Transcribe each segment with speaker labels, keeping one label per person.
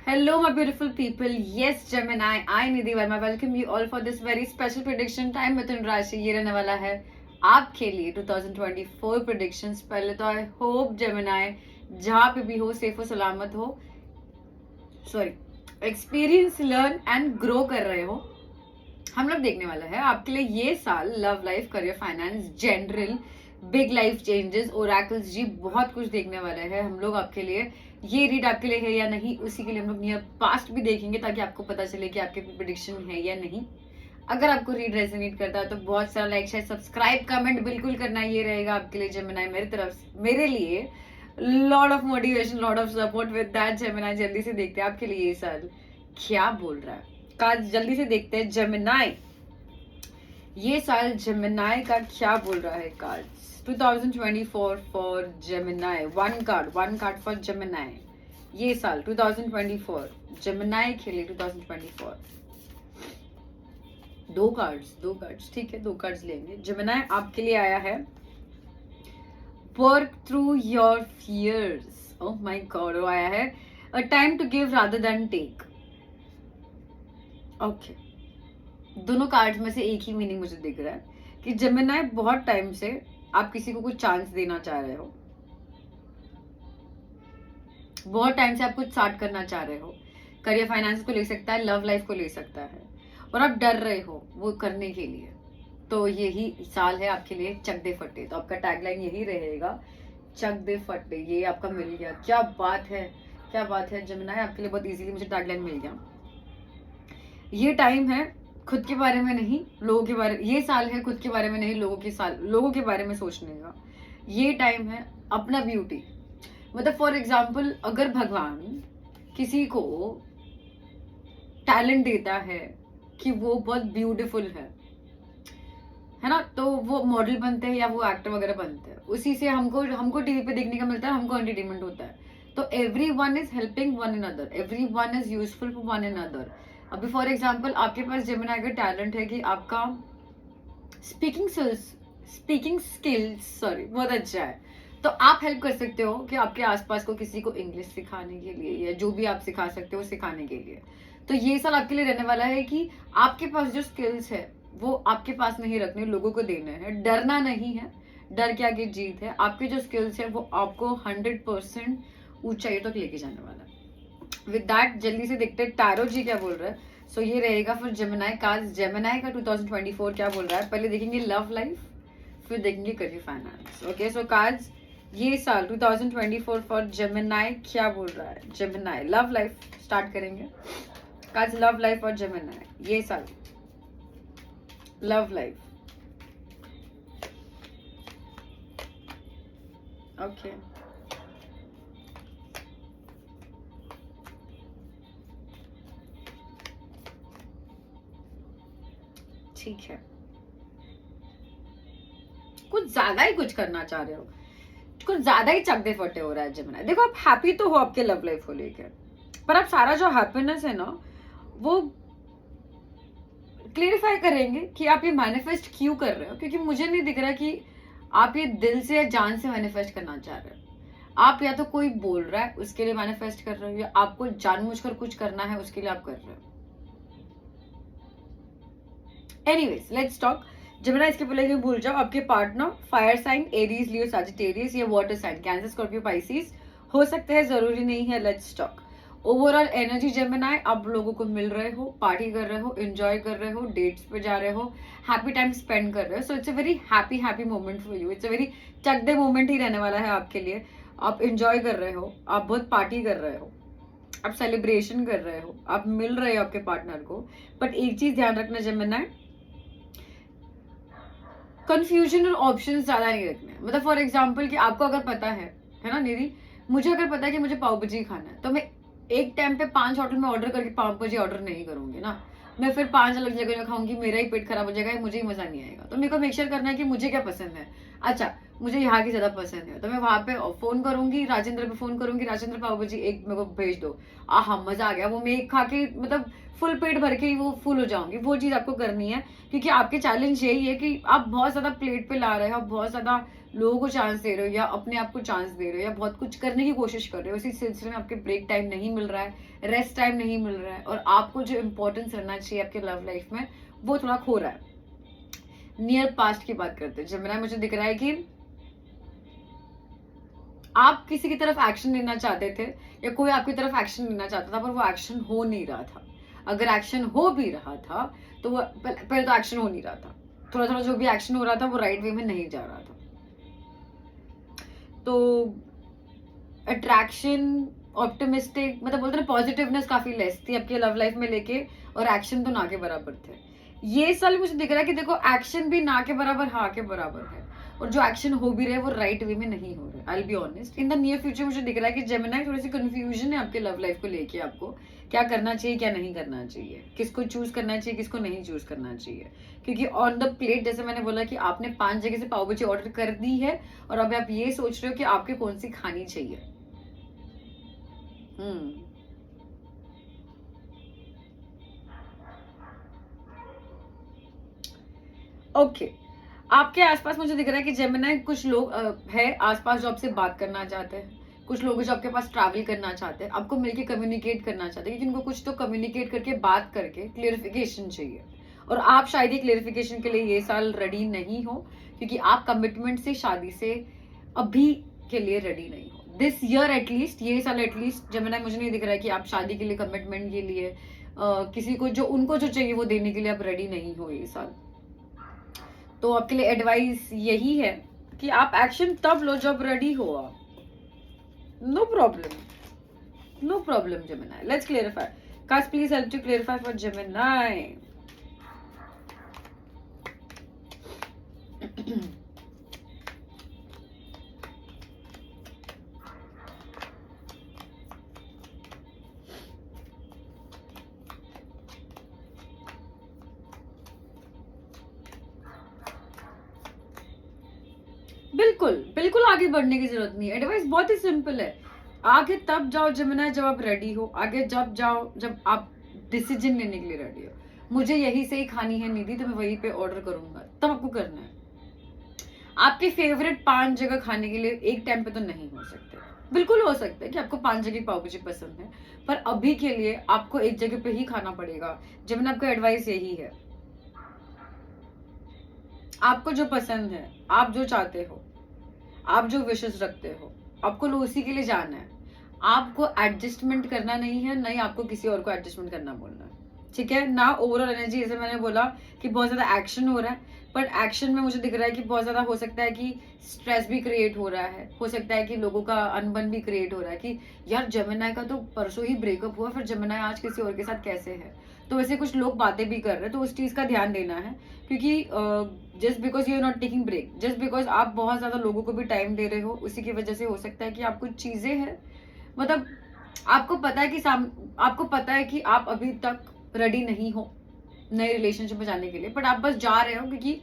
Speaker 1: Hello, my beautiful people. Yes, Gemini. I Nidhi Verma welcome you all for this very special prediction time with राशि. ये रहने वाला है आपके लिए 2024 predictions. पहले तो आई होप Gemini जहाँ पे भी हो सेफ हो सलामत हो, एक्सपीरियंस लर्न एंड ग्रो कर रहे हो. हम लोग देखने वाला है आपके लिए ये साल love life, career, finance, general big life changes, oracles ji बहुत कुछ देखने वाले हैं हम लोग आपके लिए. ये रीड आपके लिए है या नहीं, उसी के लिए हम लोग नियर पास्ट भी देखेंगे ताकि आपको पता चले कि आपके प्रेडिक्शन है या नहीं. अगर आपको रीड रेजोनेट करता है तो बहुत सारा लाइक, शेयर, सब्सक्राइब, कमेंट बिल्कुल करना. ये रहेगा आपके लिए जेमिनी मेरी तरफ से, मेरे लिए lot of motivation, lot of support with that Gemini. जल्दी से देखते हैं आपके लिए ये साल क्या बोल रहा है. कार्ड जल्दी से देखते हैं जेमिनी ये साल जेमिनी का क्या बोल रहा है. Cards 2024 for Gemini. One card for Gemini ये साल 2024 जेमिनी के लिए. 2024 दो कार्ड्स ठीक है, दो कार्ड्स लेंगे. जेमिनी आपके लिए आया है work through your fears. Oh my God, वो आया है a time to give rather than take. Okay, दोनों कार्ड्स में से एक ही मीनिंग मुझे दिख रहा है कि जेमिनी बहुत टाइम से आप किसी को कुछ चांस देना चाह रहे हो, बहुत टाइम से आप कुछ स्टार्ट करना चाह रहे हो. करियर, फाइनेंस को ले सकता है, लव लाइफ को ले सकता है, और आप डर रहे हो वो करने के लिए. तो यही साल है आपके लिए चक दे फटे. तो आपका टैगलाइन यही रहेगा, चक दे फटे. ये आपका मिल गया. क्या बात है, क्या बात है जेमिनी, आपके लिए बहुत इजीली मुझे टैगलाइन मिल गया. ये टाइम है खुद के बारे में नहीं, लोगों के बारे. ये साल है खुद के बारे में नहीं, लोगों के बारे में सोचने का. ये टाइम है अपना ब्यूटी. मतलब फॉर एग्जाम्पल, अगर भगवान किसी को टैलेंट देता है कि वो बहुत ब्यूटीफुल है ना, तो वो मॉडल बनते हैं या वो एक्टर वगैरह बनते हैं. उसी से हमको टीवी पे देखने का मिलता है, हमको एंटरटेनमेंट होता है. तो every one is helping one another, every one is useful for one another. अभी फॉर एग्जाम्पल आपके पास जेमिनी का टैलेंट है कि आपका स्पीकिंग स्किल्स बहुत अच्छा है, तो आप हेल्प कर सकते हो कि आपके आसपास को किसी को इंग्लिश सिखाने के लिए या जो भी आप सिखा सकते हो सिखाने के लिए. तो ये साल आपके लिए रहने वाला है कि आपके पास जो स्किल्स है वो आपके पास नहीं रखने, लोगों को देने हैं. डरना नहीं है, डर के आगे जीत है. आपके जो स्किल्स है वो आपको 100% ऊंचाई तक लेके जाने वाला है. विद दैट जल्दी से देखते हैं टैरो जी क्या बोल रहा है. सो ये रहेगा फिर जेमिनी का. जेमिनी का 2024 क्या बोल रहा है. पहले देखेंगे लव लाइफ, फिर देखेंगे करियर, फाइनेंस. ओके, सो कार्ड्स ये साल 2024 फॉर जेमिनी क्या बोल रहा है. जेमिनी लव लाइफ स्टार्ट करेंगे. कार्ड्स लव लाइफ और जेमिनी ये साल लव लाइफ. ओके, ठीक है. कुछ ज्यादा ही कुछ करना चाह रहे हो, कुछ ज्यादा ही चकदे फटे हो रहा है जेमिनी. देखो, आप हैप्पी तो हो आपके लव लाइफ को लेकर, पर आप सारा जो हैप्पीनेस है ना वो क्लियरिफाई करेंगे कि आप ये मैनिफेस्ट क्यों कर रहे हो. क्योंकि मुझे नहीं दिख रहा कि आप ये दिल से या जान से मैनिफेस्ट करना चाह रहे हो. आप या तो कोई बोल रहा है उसके लिए मैनिफेस्ट कर रहे हो, या आपको जानबूझकर कुछ करना है उसके लिए आप कर रहे हो. Anyways let's talk. जेमिनी इसके पहले क्यों भूल जाओ, आपके partner fire sign, Aries, Leo, Sagittarius या water sign, Cancer, Scorpio, Pisces हो सकते हैं, जरूरी नहीं है. Let's talk overall energy. Gemini आप लोगों को मिल रहे हो, पार्टी कर रहे हो, एंजॉय कर रहे हो, डेट्स पे जा रहे हो, हैप्पी टाइम स्पेंड कर रहे हो. So it's a very happy moment for you. It's a very चक दे मोमेंट ही रहने वाला है आपके लिए. आप एंजॉय कर रहे हो, आप बहुत पार्टी कर रहे हो, आप सेलिब्रेशन कर रहे हो, आप मिल रहे हो आपके पार्टनर को. बट एक चीज ध्यान रखना जेमिनी, कंफ्यूजन और ऑप्शन ज्यादा नहीं रखने. मतलब फॉर एग्जाम्पल कि आपको अगर पता है ना निधि, मुझे अगर पता है कि मुझे पाव भाजी खाना है, तो मैं एक टाइम पे 5 होटल में ऑर्डर करके पाव भाजी ऑर्डर नहीं करूंगी ना. मैं फिर 5 अलग जगह खाऊंगी, मेरा ही पेट खराब हो जाएगा, मुझे ही मजा नहीं आएगा. तो मेरे को मेक श्योर करना है कि मुझे क्या पसंद है. अच्छा, मुझे यहाँ की ज्यादा पसंद है, तो मैं वहां पे फोन करूंगी, राजेंद्र पे फोन करूंगी, राजेंद्र पाव भाजी एक मेरे को भेज दो. आहा मजा आ गया. वो मैं एक खा के मतलब फुल पेट भर के ही वो फुल हो जाऊंगी. वो चीज आपको करनी है, क्योंकि आपके चैलेंज यही है कि आप बहुत ज्यादा प्लेट पे ला रहे हो, बहुत ज्यादा लोगों को चांस दे रहे हो या अपने आप को चांस दे रहे हो या बहुत कुछ करने की कोशिश कर रहे हो, इसी सिलसिले में आपके ब्रेक टाइम नहीं मिल रहा है, रेस्ट टाइम नहीं मिल रहा है और आपको जो इंपॉर्टेंस रहना चाहिए आपके लव लाइफ में वो थोड़ा खो रहा है। नियर पास्ट की बात करते हैं जेमिनी, मुझे दिख रहा है कि आप किसी की तरफ एक्शन लेना चाहते थे या कोई आपकी तरफ एक्शन लेना चाहता था पर वो एक्शन हो नहीं रहा था। अगर एक्शन हो भी रहा था तो वो पहले तो एक्शन हो नहीं रहा था, थोड़ा थोड़ा जो भी एक्शन हो रहा था वो राइट वे में नहीं जा रहा था। तो अट्रैक्शन, ऑप्टिमिस्टिक, मतलब बोलते हैं पॉजिटिवनेस काफी लेस थी आपके लव लाइफ में लेके, और एक्शन तो ना के बराबर थे। ये साल मुझे दिख रहा है कि देखो एक्शन भी ना के बराबर हाँ के बराबर है, और जो एक्शन हो भी रहे वो राइट वे में नहीं हो रहे। I will be honest, in the near future मुझे दिख रहा है कि जेमिनी थोड़ी सी कंफ्यूजन है आपके लव लाइफ को लेके, आपको क्या करना चाहिए क्या नहीं करना चाहिए, किसको चूज करना चाहिए किसको नहीं चूज करना चाहिए। क्योंकि ऑन द प्लेट जैसे मैंने बोला कि आपने 5 जगह से पाव भाजी ऑर्डर कर दी है और अब आप ये सोच रहे हो कि आपके कौन सी खानी चाहिए। ओके, आपके आसपास मुझे दिख रहा है कि जेमिनी कुछ लोग है आसपास जो आपसे बात करना चाहते हैं, कुछ लोग जो आपके पास ट्रैवल करना चाहते हैं, आपको मिलके कम्युनिकेट करना चाहते हैं, क्योंकि उनको कुछ तो कम्युनिकेट करके बात करके क्लियरिफिकेशन चाहिए। और आप शायद ये क्लियरिफिकेशन के लिए ये साल रेडी नहीं हो, क्योंकि आप कमिटमेंट से, शादी से अभी के लिए रेडी नहीं हो। दिस ईयर एटलीस्ट, ये साल एटलीस्ट जेमिनी मुझे नहीं दिख रहा है कि आप शादी के लिए, कमिटमेंट के लिए, किसी को जो उनको जो चाहिए वो देने के लिए आप रेडी नहीं हो ये साल। तो आपके लिए एडवाइस यही है कि आप एक्शन तब लो जब रेडी हो आप। No problem, no problem Gemini, let's clarify. Cast please help to clarify for Gemini. बिल्कुल बिल्कुल आगे बढ़ने की जरूरत नहीं है, एडवाइस बहुत ही सिंपल है। आगे तब जाओ जेमिनी जब आप रेडी हो, आगे जब जाओ जब आप डिसीजन लेने के लिए रेडी हो। मुझे यही से ही खानी है निधि तो मैं वहीं पे ऑर्डर करूंगा, तब आपको करना है। आपके फेवरेट 5 जगह खाने के लिए एक टाइम पे तो नहीं हो सकते। बिल्कुल हो सकता है कि आपको 5 जगह पाव भाजी पसंद है, पर अभी के लिए आपको एक जगह पे ही खाना पड़ेगा। जेमिनी आपका एडवाइस यही है, आपको जो पसंद है, आप जो चाहते हो, आप जो विशेष रखते हो, आपको उसी के लिए जाना है। आपको एडजस्टमेंट करना नहीं है, नहीं आपको किसी और को एडजस्टमेंट करना बोलना है, ठीक है ना। ओवरऑल एनर्जी, जैसे मैंने बोला कि बहुत ज्यादा एक्शन हो रहा है, बट एक्शन में मुझे दिख रहा है कि बहुत ज्यादा हो सकता है कि स्ट्रेस भी क्रिएट हो रहा है, हो सकता है कि लोगों का अनबन भी क्रिएट हो रहा है कि यार जेमिनी का तो परसों ही ब्रेकअप हुआ, फिर जेमिनी आज किसी और के साथ कैसे है। तो वैसे कुछ लोग बातें भी कर रहे हैं, तो उस चीज का ध्यान देना है। क्योंकि just because you are not taking break, just because आप बहुत ज्यादा लोगों को भी टाइम दे रहे हो, उसी की वजह से हो सकता है कि आप कुछ चीजें हैं, मतलब आपको पता है कि आपको पता है कि आप अभी तक रेडी नहीं हो नए रिलेशनशिप में जाने के लिए, बट आप बस जा रहे हो क्योंकि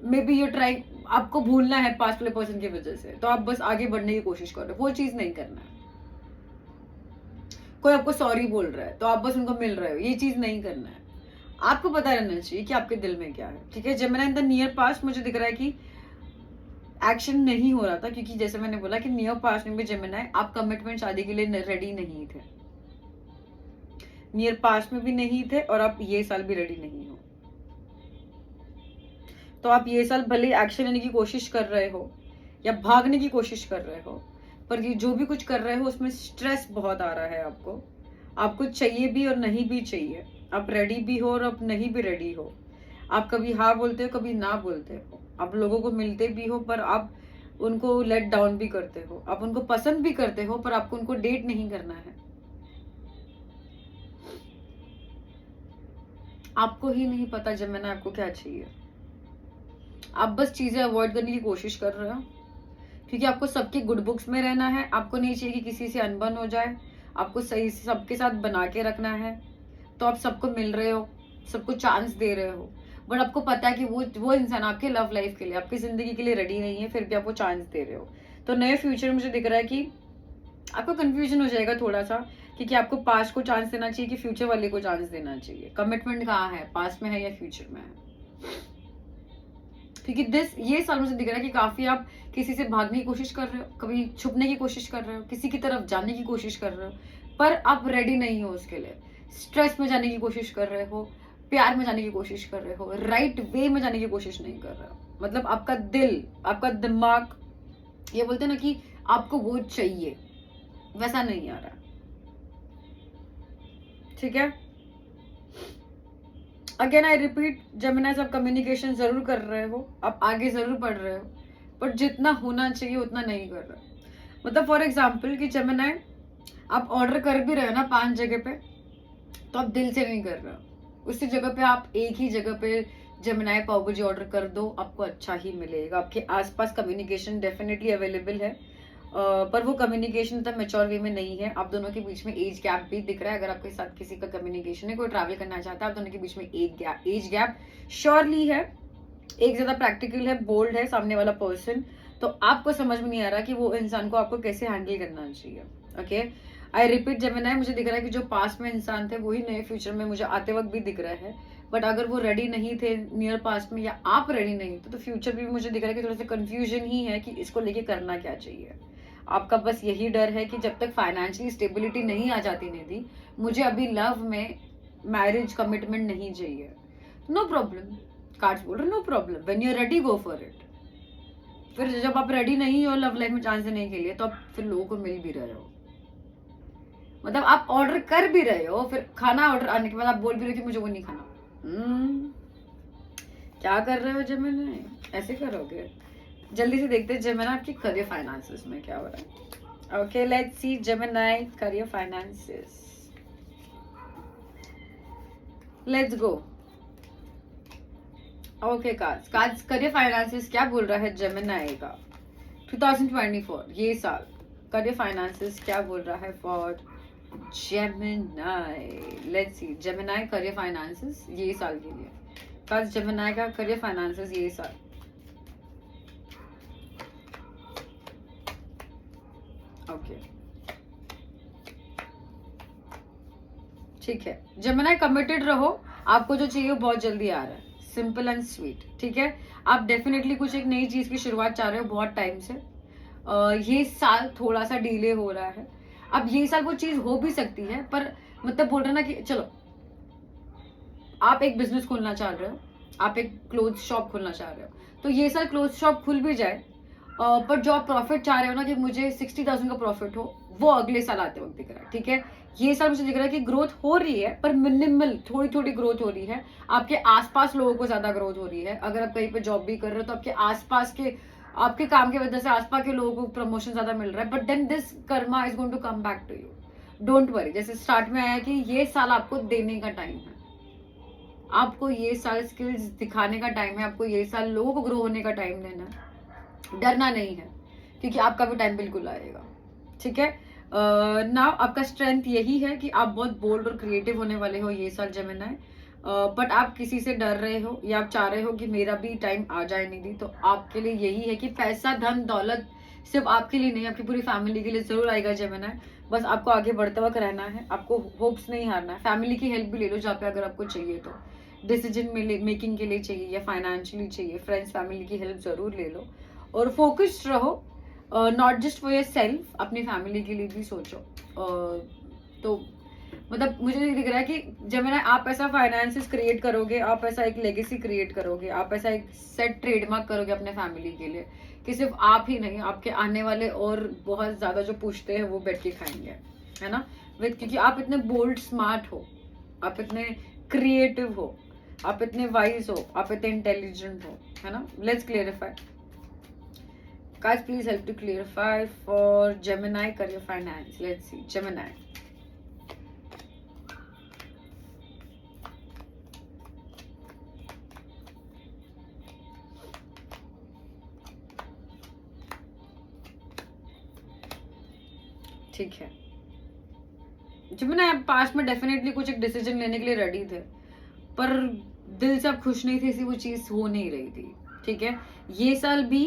Speaker 1: मे बी यू ट्राई, आपको भूलना है पास्ट वाले पर्सन की वजह से, तो आप बस आगे बढ़ने की कोशिश कर रहे हो। वो चीज नहीं करना है। कोई आपको सॉरी बोल रहा है तो आप बस उनको मिल रहे हो, ये चीज नहीं करना है। आपको पता रहना चाहिए कि आपके दिल में क्या है, ठीक है। Gemini in the near past मुझे दिख रहा है कि एक्शन नहीं हो रहा था, क्योंकि जैसे मैंने बोला कि नियर पास्ट में भी जेमिनी आप कमिटमेंट, शादी के लिए रेडी नहीं थे, नियर पास्ट में भी नहीं थे, और आप ये साल भी रेडी नहीं हो। तो आप ये साल भले एक्शन लेने की कोशिश कर रहे हो या भागने की कोशिश कर रहे हो, पर ये जो भी कुछ कर रहे हो उसमें स्ट्रेस बहुत आ रहा है आपको। आपको चाहिए भी और नहीं भी चाहिए, आप रेडी भी हो और आप नहीं भी रेडी हो। आप कभी हाँ बोलते हो, कभी ना बोलते हो। आप लोगों को मिलते भी हो पर आप उनको लेट डाउन भी करते हो। आप उनको पसंद भी करते हो पर आपको उनको डेट नहीं करना है। आपको ही नहीं पता जेमिनी आपको क्या चाहिए। आप बस चीजें अवॉइड करने की कोशिश कर रहे हो, क्योंकि आपको सबके गुड बुक्स में रहना है। आपको नहीं चाहिए कि किसी से अनबन हो जाए, आपको सही से सबके साथ बना के रखना है। तो आप सबको मिल रहे हो, सबको चांस दे रहे हो, बट आपको पता है कि वो इंसान आपके लव लाइफ के लिए, आपकी जिंदगी के लिए रेडी नहीं है, फिर भी आप वो चांस दे रहे हो। तो नए फ्यूचर में मुझे दिख रहा है कि आपको कंफ्यूजन हो जाएगा थोड़ा सा, क्योंकि आपको पास्ट को चांस देना चाहिए कि फ्यूचर वाले को चांस देना चाहिए। कमिटमेंट कहाँ है, पास्ट में है या फ्यूचर में है। क्योंकि ये साल मुझे दिख रहा है कि काफी आप किसी से भागने की कोशिश कर रहे हो, कभी छुपने की कोशिश कर रहे हो, किसी की तरफ जाने की कोशिश कर रहे हो, पर आप रेडी नहीं हो उसके लिए। स्ट्रेस में जाने की कोशिश कर रहे हो, प्यार में जाने की कोशिश कर रहे हो, राइट वे में जाने की कोशिश नहीं कर रहे हो। मतलब आपका दिल, आपका दिमाग, ये बोलते हैं ना कि आपको वो चाहिए, वैसा नहीं आ रहा। ठीक है, अगेन आई रिपीट, जेमिनाइज आप कम्युनिकेशन जरूर कर रहे हो, आप आगे जरूर बढ़ रहे हो, पर जितना होना चाहिए उतना नहीं कर रहे। मतलब फॉर एग्जाम्पल कि जेमिनाई आप ऑर्डर कर भी रहे हो ना 5 जगह पे, तो आप दिल से नहीं कर रहे हो। उसी जगह पे आप एक ही जगह पे जेमिनाई पाव भाजी ऑर्डर कर दो, आपको अच्छा ही मिलेगा। आपके आसपास कम्युनिकेशन डेफिनेटली अवेलेबल है, पर वो कम्युनिकेशन तब मेच्योर वे में नहीं है। आप दोनों के बीच में एज गैप भी दिख रहा है। अगर आपके साथ किसी का कम्युनिकेशन है, कोई ट्रैवल करना चाहता है, आप दोनों के बीच में एज गैप श्योरली है। एक ज्यादा प्रैक्टिकल है, बोल्ड है सामने वाला पर्सन, तो आपको समझ में नहीं आ रहा कि वो इंसान को आपको कैसे हैंडल करना चाहिए। ओके, आई रिपीट जेमिनाई, मुझे दिख रहा है कि जो पास्ट में इंसान थे वही नए फ्यूचर में मुझे आते वक्त भी दिख रहा है। बट अगर वो रेडी नहीं थे नियर पास्ट में, या आप रेडी नहीं थे, तो फ्यूचर भी मुझे दिख रहा है कि थोड़ा सा कंफ्यूजन ही है कि इसको लेके करना क्या चाहिए। आपका बस यही डर है कि जब तक फाइनेंशियली स्टेबिलिटी नहीं आ जाती निधि, मुझे अभी लव में मैरिज कमिटमेंट नहीं चाहिए। नो प्रॉब्लम, कार्ड्स बोल रहे no problem, when you are ready go for it. फिर जब आप रेडी नहीं हो लव लाइफ में चांस देने के लिए, तो आप फिर लोगों को मिल भी रहे हो। मतलब आप ऑर्डर कर भी रहे हो, फिर खाना ऑर्डर आने के बाद आप बोल भी रहे हो कि मुझे वो नहीं खाना। क्या कर रहे हो जेमिनी, ऐसे करोगे? जल्दी से देखते हैं जेमिनी आपकी करियर फाइनेंसेस में क्या हो रहा है। Okay, let's see Gemini career finances. Let's go. Okay, cards career finances क्या बोल रहा है जेमिनी का 2024 ये साल? करियर फाइनेंसेस क्या बोल रहा है for Gemini? Let's C Gemini career finances ये साल के लिए। कार्ड्स जेमिनी का करियर फाइनेंसेस ये साल। ओके, ठीक है जेमिनी, कमिटेड रहो, आपको जो चाहिए वो बहुत जल्दी आ रहा है, सिंपल एंड स्वीट। ठीक है, आप डेफिनेटली कुछ एक नई चीज की शुरुआत चाह रहे हो बहुत टाइम से। ये साल थोड़ा सा डिले हो रहा है। अब ये साल वो चीज हो भी सकती है, पर मतलब बोल रहे ना कि चलो आप एक बिजनेस खोलना चाह रहे हो, आप एक क्लोथ शॉप खोलना चाह रहे हो, तो ये साल क्लोथ शॉप खुल भी जाए, पर जो आप प्रॉफिट चाह रहे हो ना कि मुझे 60,000 का प्रॉफिट हो, वो अगले साल आते वक्त दिख रहा है। ठीक है, ये साल मुझे दिख रहा है कि ग्रोथ हो रही है, पर मिनिमल थोड़ी थोड़ी ग्रोथ हो रही है। आपके आसपास लोगों को ज्यादा ग्रोथ हो रही है। अगर आप कहीं पे जॉब भी कर रहे हो, तो आपके आसपास के, आपके काम की वजह से आसपास के लोगों को प्रमोशन ज्यादा मिल रहा है। But then this karma is going to come back to you, don't worry. जैसे स्टार्ट में आया कि ये साल आपको देने का टाइम है, आपको ये साल स्किल्स दिखाने का टाइम है, आपको ये साल लोगों को ग्रो होने का टाइम देना है, डरना नहीं है, क्योंकि आपका भी टाइम बिल्कुल आएगा। ठीक है, नाउ आपका स्ट्रेंथ यही है कि आप बहुत बोल्ड और क्रिएटिव होने वाले हो ये साल जेमिनी। बट आप किसी से डर रहे हो, या आप चाह रहे हो कि मेरा भी टाइम आ जाए निधि, तो आपके लिए यही है कि पैसा धन दौलत सिर्फ आपके लिए नहीं, आपकी पूरी फैमिली के लिए जरूर आएगा जेमिनी। बस आपको आगे बढ़ते वक्त रहना है, आपको होप्स नहीं हारना है। फैमिली की हेल्प भी ले लो जहाँ पे अगर आपको चाहिए, तो डिसीजन मेकिंग के लिए चाहिए या फाइनेंशियली चाहिए, फ्रेंड्स फैमिली की हेल्प जरूर ले लो। और फोकस्ड रहो, not just for your self, अपनी फैमिली के लिए भी सोचो। तो मतलब मुझे दिख रहा है कि जब मैंने आप ऐसा फाइनेंसेस क्रिएट करोगे, आप ऐसा एक लेगेसी क्रिएट करोगे, आप ऐसा एक सेट ट्रेडमार्क करोगे अपने फैमिली के लिए, कि सिर्फ आप ही नहीं, आपके आने वाले और बहुत ज्यादा जो पूछते हैं वो बैठ के खाएंगे, है ना। क्योंकि आप इतने बोल्ड स्मार्ट हो, आप इतने क्रिएटिव हो, आप इतने वाइज हो, आप इतने इंटेलिजेंट हो, है ना। Let's clarify guys, please help to clarify for Gemini career finance. Let's see Gemini. ठीक है, Gemini आप पास्ट में डेफिनेटली कुछ एक डिसीजन लेने के लिए रेडी थे, पर दिल से आप खुश नहीं थे, इसी वो चीज हो नहीं रही थी। ठीक है, ये साल भी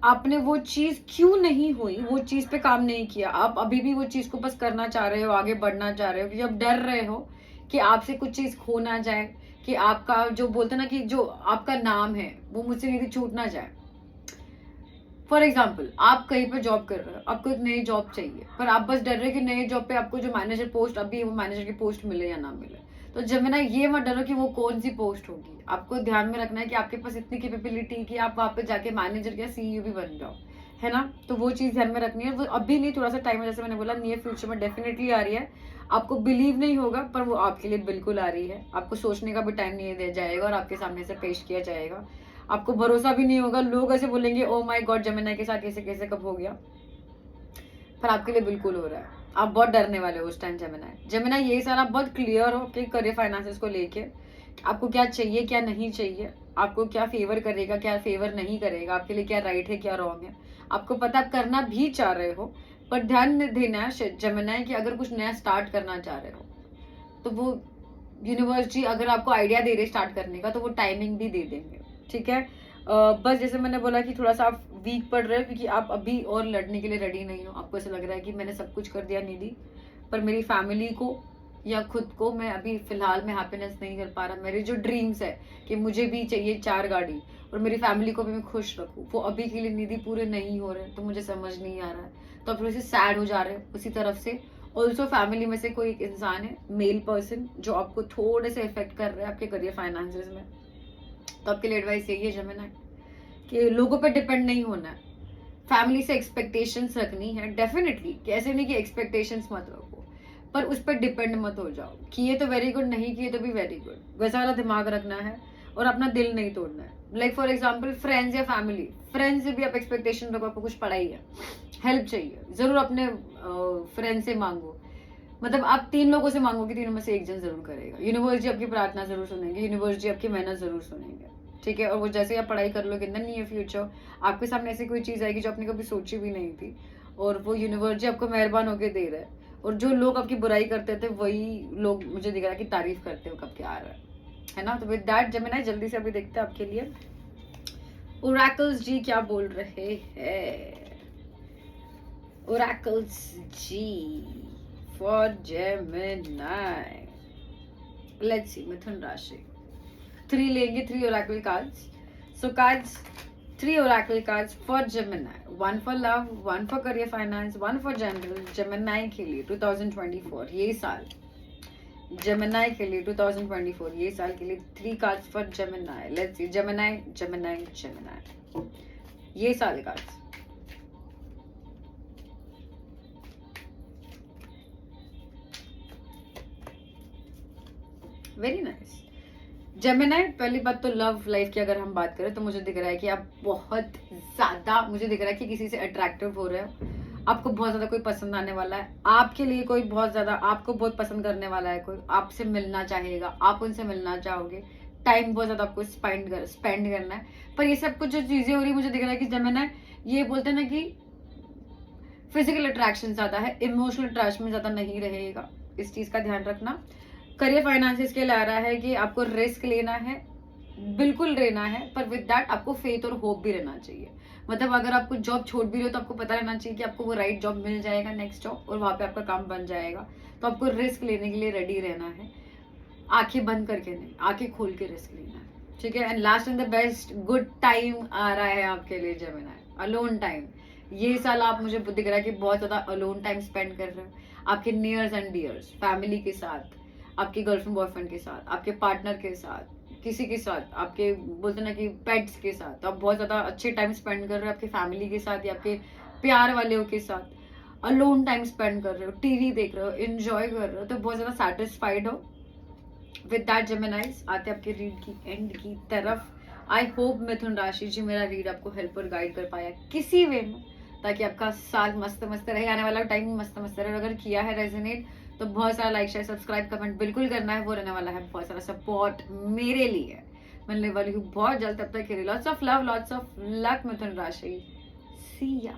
Speaker 1: आपने वो चीज क्यों नहीं हुई, वो चीज पे काम नहीं किया, आप अभी भी वो चीज को बस करना चाह रहे हो, आगे बढ़ना चाह रहे हो, क्योंकि आप डर रहे हो कि आपसे कुछ चीज खो ना जाए, कि आपका जो बोलते हैं ना कि जो आपका नाम है वो मुझसे निधि छूट ना जाए। फॉर एग्जाम्पल, आप कहीं पर जॉब कर रहे हो, आपको एक नई जॉब चाहिए, पर आप बस डर रहे हो कि नई जॉब पे आपको जो मैनेजर पोस्ट अभी वो मैनेजर की पोस्ट मिले या ना मिले। तो जेमिनी ये मत डरो कि वो कौन सी पोस्ट होगी। आपको ध्यान में रखना है कि आपके पास इतनी कैपेबिलिटी कि आप वहां पे जाके मैनेजर या सीईओ भी बन जाओ, है ना। तो वो चीज ध्यान में रखनी है। वो अभी नहीं, थोड़ा सा टाइम है, जैसे मैंने बोला नियर फ्यूचर में डेफिनेटली आ रही है। आपको बिलीव नहीं होगा पर वो आपके लिए बिल्कुल आ रही है। आपको सोचने का भी टाइम नहीं दे जाएगा और आपके सामने से पेश किया जाएगा। आपको भरोसा भी नहीं होगा, लोग ऐसे बोलेंगे ओ माय गॉड जेमिनी के साथ कैसे कैसे कब हो गया, पर आपके लिए बिल्कुल हो रहा है। आप बहुत डरने वाले हो उस टाइम जेमिनी ये सारा बहुत क्लियर हो कि करियर फाइनेंसेस को लेके आपको क्या चाहिए क्या नहीं चाहिए, आपको क्या फेवर करेगा क्या फेवर नहीं करेगा, आपके लिए क्या राइट है क्या रॉन्ग है, आपको पता आप करना भी चाह रहे हो। पर ध्यान देना है जेमिनी कि अगर कुछ नया स्टार्ट करना चाह रहे हो तो वो यूनिवर्स जी अगर आपको आइडिया दे रहे स्टार्ट करने का तो वो टाइमिंग भी दे देंगे, ठीक है। बस जैसे मैंने बोला कि थोड़ा सा आप वीक पड़ रहे हो क्योंकि आप अभी और लड़ने के लिए रेडी नहीं हो। आपको ऐसा लग रहा है कि मैंने सब कुछ कर दिया निधि, पर मेरी फैमिली को या खुद को मैं अभी फिलहाल में हैप्पीनेस नहीं कर पा रहा। मेरे जो ड्रीम्स है कि मुझे भी चाहिए 4 गाड़ी और मेरी फैमिली को भी मैं खुश रखूं, वो अभी के लिए निधि पूरे नहीं हो रहे, तो मुझे समझ नहीं आ रहा है। तो आप थोड़े से सैड हो जा रहे हैं उसी तरफ से। ऑल्सो फैमिली में से कोई एक इंसान है, मेल पर्सन, जो आपको थोड़े से इफेक्ट कर रहे हैं आपके करियर फाइनेंसेस में। तो आपके लिए एडवाइस यही है जेमिनी कि लोगों पर डिपेंड नहीं होना है, फैमिली से एक्सपेक्टेशंस रखनी है डेफिनेटली। ऐसे नहीं कि एक्सपेक्टेशंस मत रखो, पर उस पर डिपेंड मत हो जाओ। किए तो वेरी गुड, नहीं किए तो भी वेरी गुड, वैसा वाला दिमाग रखना है और अपना दिल नहीं तोड़ना है। लाइक फॉर एग्जाम्पल फ्रेंड्स या फैमिली, फ्रेंड्स से भी आप एक्सपेक्टेशन रखो, आपको कुछ पढ़ाई है, हेल्प चाहिए, जरूर अपने फ्रेंड से मांगो। मतलब आप 3 लोगों से मांगो कि तीनों में से एक जन जरूर करेगा। यूनिवर्स जी आपकी प्रार्थना जरूर सुनेंगे, यूनिवर्स जी आपकी मेहनत जरूर सुनेंगे, ठीक है। और वो जैसे आप पढ़ाई कर लोगे इन द नियर फ्यूचर आपके सामने ऐसी कोई चीज आएगी जो आपने कभी सोची भी नहीं थी, और वो यूनिवर्स जी आपको मेहरबान होकर दे रहा है। और जो लोग आपकी बुराई करते थे वही लोग मुझे दिख रहा है कि तारीफ करते हो कब क्या आ रहा है ना। तो विद दैट जेमिनी जल्दी से अभी देखते हैं आपके लिए ओरेकल्स जी क्या बोल रहे हैं। Oracles ji for Gemini, let's see मिथुन राशि 3 लेंगे, 3 oracle cards. So cards, 3 oracle cards for Gemini. 1 for love, 1 for career finance, 1 for general. Gemini के लिए 2024 ये साल, Gemini के लिए 2024 ये साल के लिए 3 cards for Gemini. Let's see Gemini, Gemini, Gemini. ये साल cards. Very nice. जेमिनी, पहली बात तो लव लाइफ की अगर हम बात करें तो मुझे दिख रहा है कि आप बहुत ज्यादा, मुझे दिख रहा है कि किसी से अट्रैक्टिव हो रहे हो। आपको बहुत ज्यादा कोई पसंद आने वाला है, आपके लिए कोई बहुत ज्यादा आपको बहुत पसंद करने वाला है, कोई आपसे मिलना चाहेगा, आप उनसे मिलना चाहोगे, टाइम बहुत ज्यादा आपको स्पेंड करना है। पर ये सब कुछ जो चीजें हो रही है मुझे दिख रहा है कि जेमिनी ये बोलते हैं ना कि फिजिकल अट्रैक्शन ज्यादा है, इमोशनल अट्रैक्शन ज्यादा नहीं रहेगा, इस चीज का ध्यान रखना। करियर फाइनेंसेस के लिए आ रहा है कि आपको रिस्क लेना है, बिल्कुल लेना है, पर विद दैट आपको फेथ और होप भी रहना चाहिए। मतलब अगर आपको जॉब छोड़ भी रहे हो तो आपको पता रहना चाहिए कि आपको वो राइट जॉब मिल जाएगा, नेक्स्ट जॉब, और वहां पे आपका काम बन जाएगा। तो आपको रिस्क लेने के लिए रेडी रहना है, आंखें बंद करके नहीं, आंखें खोल के रिस्क लेना है, ठीक है। And last and the best good time आ रहा है आपके लिए जेमिनी, अलोन टाइम। ये साल आप, मुझे दिख रहा है कि बहुत ज्यादा अलोन टाइम स्पेंड कर रहे हो आपके नियर्स एंड डियर्स, फैमिली के साथ, आपके गर्लफ्रेंड बॉयफ्रेंड के साथ, आपके पार्टनर के साथ, किसी के साथ, आपके बोलते ना कि पेट्स के साथ। तो आप बहुत ज्यादा अच्छे टाइम स्पेंड कर रहे हो आपकी फैमिली के साथ या आपके प्यार वाले के साथ। अलोन टाइम स्पेंड कर रहे हो, टीवी देख रहे हो, एंजॉय कर रहे हो, तो बहुत ज्यादा सेटिस्फाइड हो। विद दैट जेमिनीज आते आपके रीड की एंड की तरफ। आई होप मिथुन राशि जी मेरा रीड आपको हेल्प और गाइड कर पाया किसी वे में, ताकि आपका साल मस्त मस्त रहे, आने वाला टाइम मस्त मस्त रहे। अगर किया है रेजोनेट तो बहुत सारा लाइक शेयर सब्सक्राइब कमेंट बिल्कुल करना है, वो रहने वाला है बहुत सारा सपोर्ट मेरे लिए। मिलने वाली हूँ बहुत जल्द, तब तक के लिए lots of love, lots of luck मिथुन राशि। सी या।